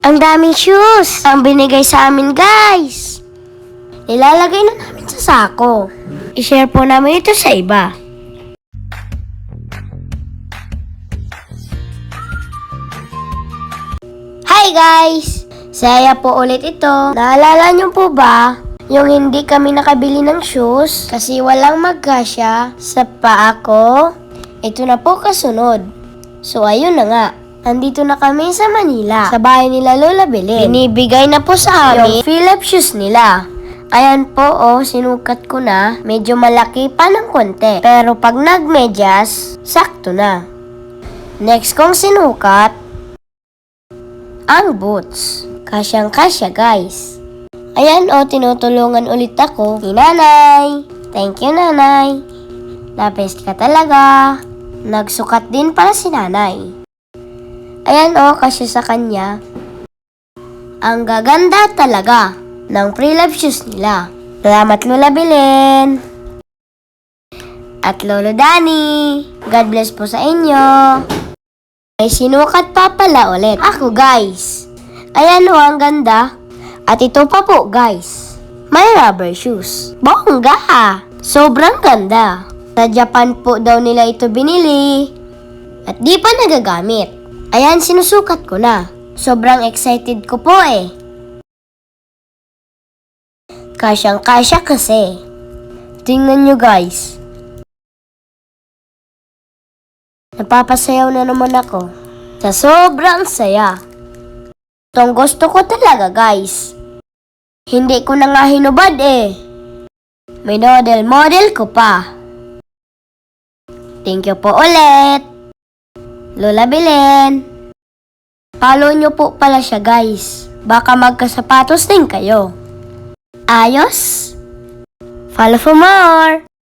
Ang daming shoes ang binigay sa amin, guys. Ilalagay na namin sa sako. I-share po namin ito sa iba. Hi guys! Saya po ulit ito. Naalala niyo po ba yung hindi kami nakabili ng shoes kasi walang magkasya sa paa ko? Ito na po kasunod. So ayun na nga. Andito na kami sa Manila, sa bahay nila Lola Belen. Binibigay na po sa amin yung Philips shoes nila. Ayan po, sinukat ko na. Medyo malaki pa ng konti. Pero pag nagmedyas, sakto na. Next kong sinukat, ang boots. Kasyang-kasya, guys. Ayan, tinutulungan ulit ako ni Nanay. Thank you, Nanay. Napest ka talaga. Nagsukat din para si Nanay. Ayan, kasya sa kanya. Ang gaganda talaga ng pre-love shoes nila. Salamat, Lola Belen. At Lolo Danny. God bless po sa inyo. May sinukat pa pala ulit ako, guys. Ayan ang ganda. At ito pa po, guys. May rubber shoes. Bongga! Sobrang ganda. Sa Japan po daw nila ito binili. At di pa nagagamit. Ayan, sinusukat ko na. Sobrang excited ko po Kasyang-kasya kasi. Tingnan nyo, guys. Napapasayaw na naman ako. Sa sobrang saya. Itong gusto ko talaga, guys. Hindi ko na nga hinubad May model ko pa. Thank you po ulit, Lola Belen. Follow nyo po pala siya, guys. Baka magkasapatos din kayo. Ayos? Follow for more.